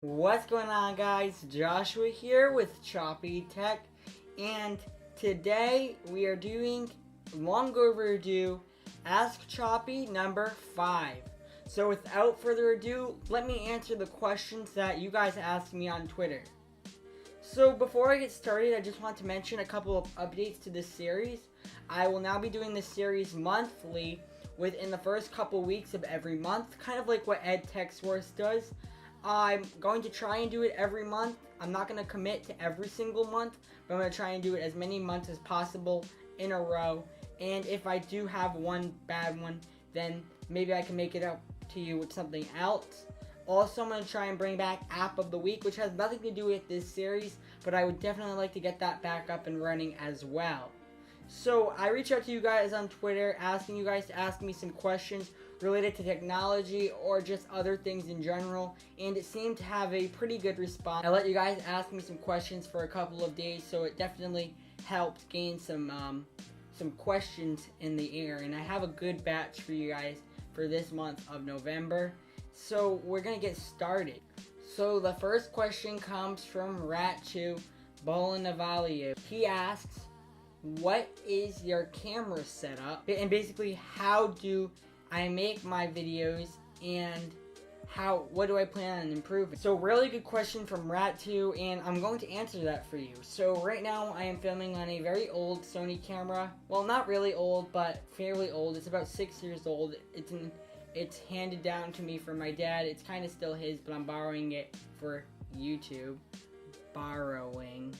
What's going on, guys? Joshua here with Choppy Tech, and today we are doing long overdue Ask Choppy number 5. So without further ado, let me answer the questions that you guys asked me on Twitter. So before I get started, I just want to mention a couple of updates to this series. I will now be doing this series monthly within the first couple weeks of every month, kind of like what Ed Tech Source does. I'm going to try and do it every month. I'm not going to commit to every single month, but I'm going to try and do it as many months as possible in a row. And if I do have one bad one, then maybe I can make it up to you with something else. Also, I'm going to try and bring back App of the Week, which has nothing to do with this series, but I would definitely like to get that back up and running as well. So I reached out to you guys on Twitter, asking you guys to ask me some questions related to technology or just other things in general, and it seemed to have a pretty good response. I let you guys ask me some questions for a couple of days, so it definitely helped gain some questions in the air, and I have a good batch for you guys for this month of November. So we're gonna get started. So the first question comes from Rat2 Bolinavaliu. He asks, what is your camera setup? And basically, how do I make my videos, and what do I plan on improving? So really good question from Rat2, and I'm going to answer that for you. So right now I am filming on a very old Sony camera. Well, not really old, but fairly old. It's about 6 years old. It's handed down to me from my dad. It's kind of still his, but I'm borrowing it for YouTube. Borrowing.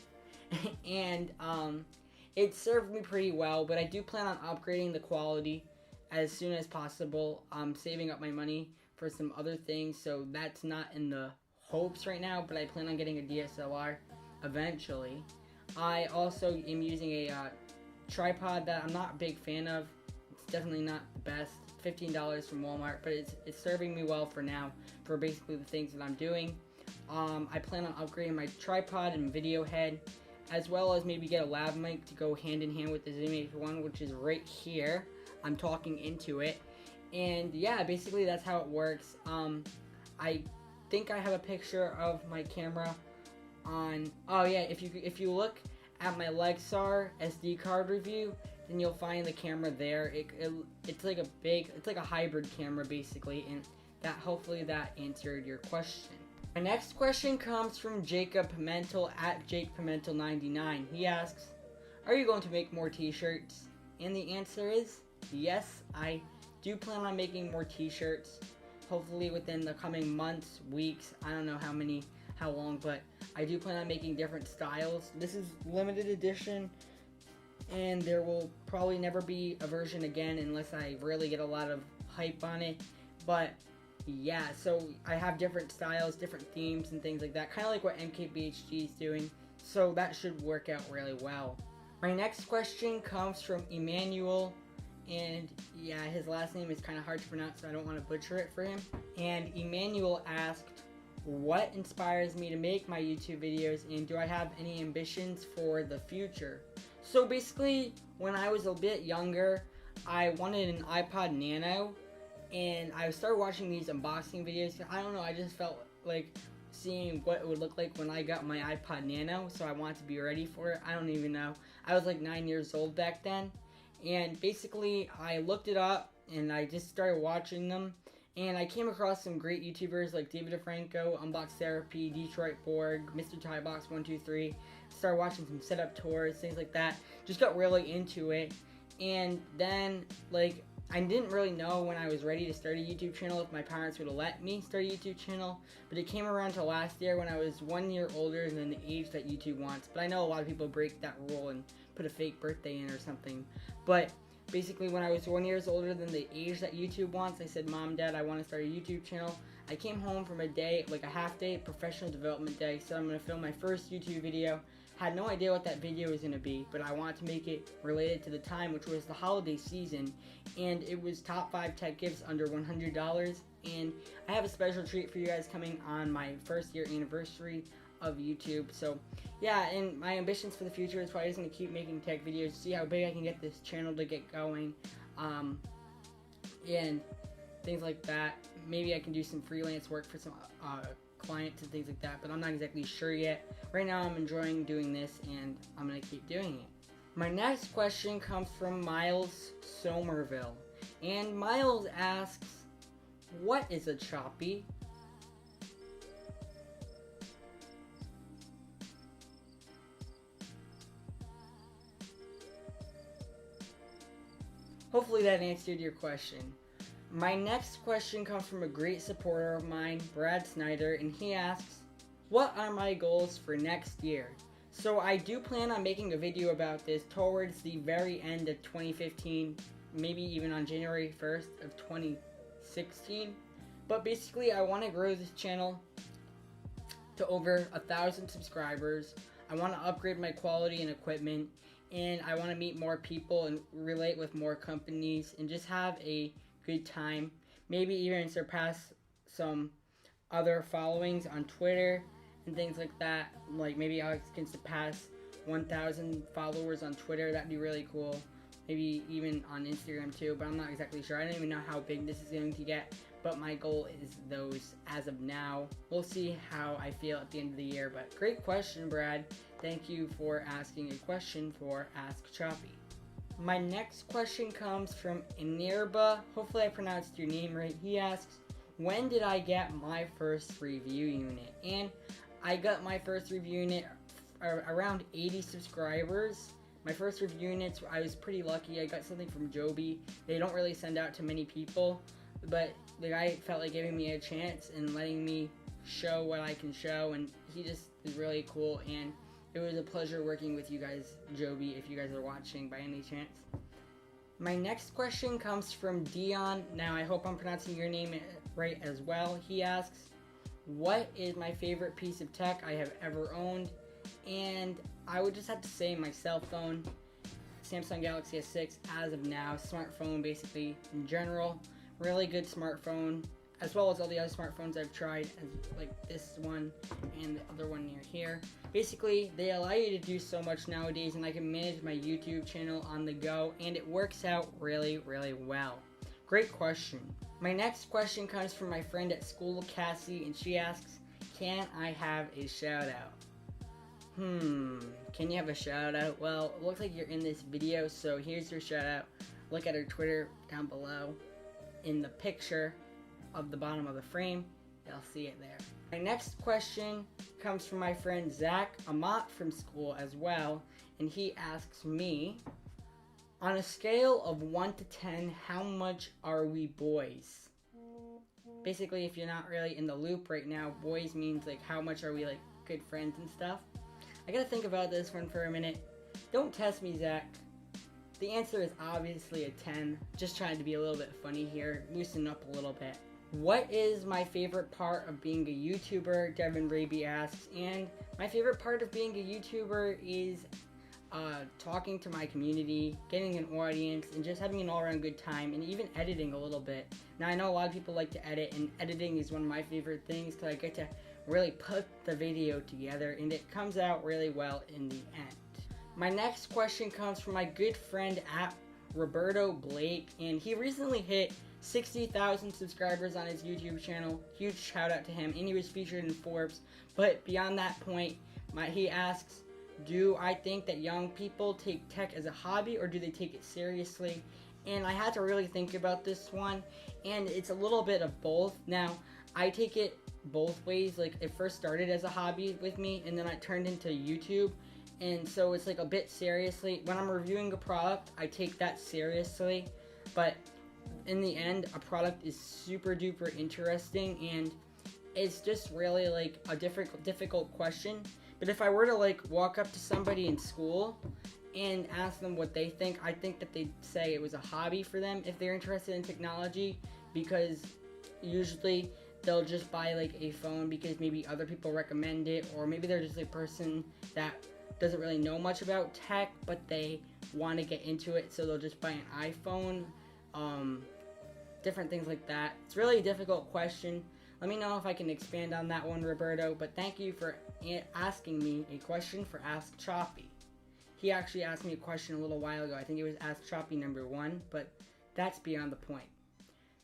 And it served me pretty well, but I do plan on upgrading the quality as soon as possible. I'm saving up my money for some other things, so that's not in the hopes right now, but I plan on getting a DSLR eventually. I also am using a tripod that I'm not a big fan of. It's definitely not the best. $15 from Walmart, but it's serving me well for now for basically the things that I'm doing. I plan on upgrading my tripod and video head, as well as maybe get a lav mic to go hand in hand with the Zoom H1, which is right here. I'm talking into it, and yeah, basically that's how it works. I think I have a picture of my camera on. Oh yeah, if you look at my Lexar SD card review, then you'll find the camera there. It's like a hybrid camera basically, and that hopefully that answered your question. My next question comes from Jacob Pimentel at JakePimentel99. He asks, are you going to make more t-shirts? And the answer is yes, I do plan on making more t-shirts. Hopefully within the coming months, weeks, I don't know how long, but I do plan on making different styles. This is limited edition, and there will probably never be a version again unless I really get a lot of hype on it. But yeah, so I have different styles, different themes, and things like that, kind of like what MKBHG is doing, so that should work out really well. My next question comes from Emmanuel, and yeah, his last name is kind of hard to pronounce, so I don't want to butcher it for him. And Emmanuel asked, what inspires me to make my YouTube videos, and do I have any ambitions for the future? So basically, when I was a bit younger, I wanted an iPod Nano, and I started watching these unboxing videos. I don't know, I just felt like seeing what it would look like when I got my iPod Nano, so I wanted to be ready for it. I don't even know. I was like 9 years old back then, and basically I looked it up, and I just started watching them, and I came across some great YouTubers like David DeFranco, Unbox Therapy, Detroit Borg, Mr. Tybox123, started watching some setup tours, things like that, just got really into it, and then, like, I didn't really know when I was ready to start a YouTube channel if my parents would have let me start a YouTube channel, but it came around to last year when I was 1 year older than the age that YouTube wants. But I know a lot of people break that rule and put a fake birthday in or something. But basically, when I was 1 year older than the age that YouTube wants, I said, Mom, Dad, I want to start a YouTube channel. I came home from a day, like a half day, professional development day, so I'm going to film my first YouTube video. Had no idea what that video was going to be, but I wanted to make it related to the time, which was the holiday season, and it was top 5 tech gifts under $100, and I have a special treat for you guys coming on my first year anniversary of YouTube. So yeah, and my ambitions for the future is probably just going to keep making tech videos, see how big I can get this channel to get going, and things like that. Maybe I can do some freelance work for some clients and things like that, but I'm not exactly sure yet. Right now I'm enjoying doing this and I'm going to keep doing it. My next question comes from Miles Somerville. And Miles asks, what is a choppy? Hopefully that answered your question. My next question comes from a great supporter of mine, Brad Snyder, and he asks, what are my goals for next year? So I do plan on making a video about this towards the very end of 2015, maybe even on January 1st of 2016. But basically I want to grow this channel to over 1,000 subscribers. I want to upgrade my quality and equipment, and I want to meet more people and relate with more companies and just have a good time. Maybe even surpass some other followings on Twitter and things like that. Like maybe I can surpass 1,000 followers on Twitter. That'd be really cool. Maybe even on Instagram too, but I'm not exactly sure. I don't even know how big this is going to get, but my goal is those as of now. We'll see how I feel at the end of the year, but great question, Brad. Thank you for asking a question for Ask Chopy. My next question comes from Inirba. Hopefully I pronounced your name right. He asks, when did I get my first review unit? And I got my first review unit around 80 subscribers. My first review units, I was pretty lucky. I got something from Jovie. They don't really send out to many people, but the guy felt like giving me a chance and letting me show what I can show, and he just is really cool, and it was a pleasure working with you guys, Jovie, if you guys are watching by any chance. My next question comes from Dion. Now, I hope I'm pronouncing your name right as well. He asks, what is my favorite piece of tech I have ever owned? And I would just have to say my cell phone, Samsung Galaxy S6 as of now, smartphone basically in general, really good smartphone, as well as all the other smartphones I've tried, like this one and the other one near here. Basically, they allow you to do so much nowadays, and I can manage my YouTube channel on the go, and it works out really, really well. Great question. My next question comes from my friend at school, Cassie, and she asks, can I have a shout out? Can you have a shout out? Well, it looks like you're in this video, so here's your shout out. Look at her Twitter down below in the picture of the bottom of the frame. You'll see it there. My next question comes from my friend Zach Amat from school as well, and he asks me, on a scale of 1 to 10, how much are we boys? Basically, if you're not really in the loop right now, boys means like how much are we like good friends and stuff. I gotta think about this one for a minute. Don't test me, Zach. The answer is obviously a 10. Just trying to be a little bit funny here, loosen up a little bit. What is my favorite part of being a YouTuber? Devin Raby asks. And my favorite part of being a YouTuber is talking to my community, getting an audience, and just having an all-around good time, and even editing a little bit. Now, I know a lot of people like to edit, and editing is one of my favorite things because I get to really put the video together, and it comes out really well in the end. My next question comes from my good friend at Roberto Blake, and he recently hit 60,000 subscribers on his YouTube channel. Huge shout out to him, and he was featured in Forbes. But beyond that point, he asks, do I think that young people take tech as a hobby, or do they take it seriously? And I had to really think about this one, and it's a little bit of both. Now, I take it both ways. Like, it first started as a hobby with me, and then it turned into YouTube, and so it's like a bit seriously. When I'm reviewing a product, I take that seriously, but in the end, a product is super duper interesting, and it's just really like a difficult question. But if I were to like walk up to somebody in school and ask them what they think, I think that they'd say it was a hobby for them if they're interested in technology, because usually they'll just buy like a phone because maybe other people recommend it, or maybe they're just a person that doesn't really know much about tech, but they want to get into it, so they'll just buy an iPhone, different things like that. It's really a difficult question. Let me know if I can expand on that one, Roberto, but thank you for asking me a question for Ask Chopy. He actually asked me a question a little while ago. I think it was Ask Chopy number 1, but that's beyond the point.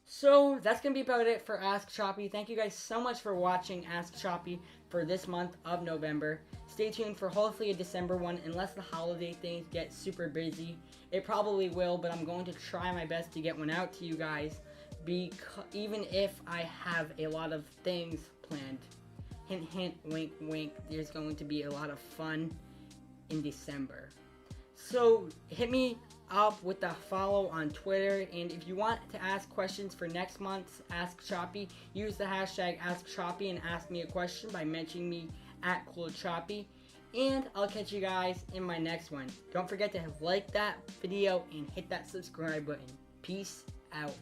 So that's going to be about it for Ask Chopy. Thank you guys so much for watching Ask Chopy for this month of November. Stay tuned for hopefully a December one, unless the holiday things get super busy. It probably will, but I'm going to try my best to get one out to you guys, even if I have a lot of things planned. Hint, hint, wink, wink. There's going to be a lot of fun in December. So hit me up with a follow on Twitter, and if you want to ask questions for next month's Ask Chopy, use the hashtag askchopy and ask me a question by mentioning me at CoolChoppy, and I'll catch you guys in my next one. Don't forget to like that video and hit that subscribe button. Peace out.